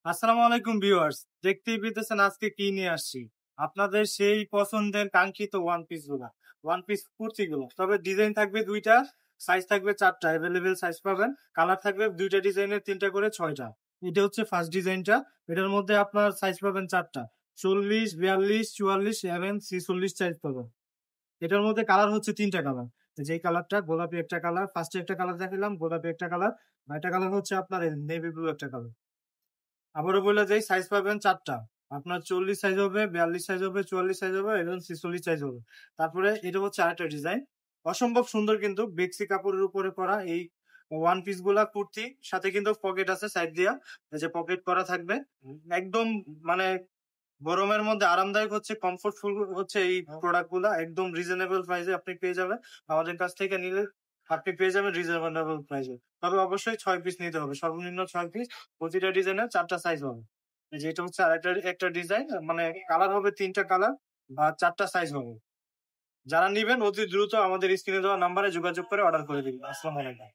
আসসালামু আলাইকুম ভিউয়ার্স, দেখতেই পেতেছেন আজকে কি নিয়ে আসছি। আপনাদের সেই পছন্দের কাঙ্ক্ষিত ওয়ান পিস গুলা, ওয়ান পিস কুর্তিগুলো। তবে ডিজাইন থাকবে দুইটা, সাইজ থাকবে চারটা, অ্যাভেলেবেল সাইজ পাবেন। কালার থাকবে দুইটা ডিজাইনের, তিনটা করে ছয়টা। এটা হচ্ছে ফার্স্ট ডিজাইনটা। এটার মধ্যে আপনার সাইজ পাবেন চারটা: 40, 42, 44 এবং 46 সাইজ পাবেন। এটার মধ্যে কালার হচ্ছে তিনটা কালার। যেই কালারটা গোলাপি একটা কালার, ফার্স্টে একটা কালার দেখালাম গোলাপি একটা কালার, আর একটা কালার হচ্ছে আপনার নেভি ব্লু একটা কালার। আবারও বলে যাই, সাইজ পাবেন চারটা। আপনার 40 সাইজ হবে, 42 সাইজ হবে, 44 সাইজ হবে এবং 46 সাইজ হবে। তারপরে এটা হচ্ছে আরেকটা ডিজাইন, অসম্ভব সুন্দর কিন্তু বেক্সি কাপড়ের উপরে করা এই ওয়ান পিস গুলা কুর্তি। সাথে কিন্তু পকেট আছে সাইড দিয়া, এই যে পকেট করা থাকবে। একদম মানে গরমের মধ্যে আরামদায়ক হচ্ছে, কমফোর্টফুল হচ্ছে এই প্রোডাক্ট গুলা। একদম রিজনেবল প্রাইসে আপনি পেয়ে যাবেন। আমাদের কাছ থেকে নিলে আপনি পেয়ে যাবেন রিজনেবল প্রাইসে। তবে অবশ্যই 6 পিস নিতে হবে, সর্বনিম্ন 6 পিস। প্রতিটা ডিজাইনের চারটা সাইজ হবে। যেটা হচ্ছে আরেকটা একটা ডিজাইন, মানে কালার হবে তিনটা কালার বা চারটা সাইজ হবে। যারা নিবেন অতি দ্রুত আমাদের স্ক্রিনে দেওয়া নাম্বারে যোগাযোগ করে অর্ডার করে দিবেন। আসসালামু আলাইকুম।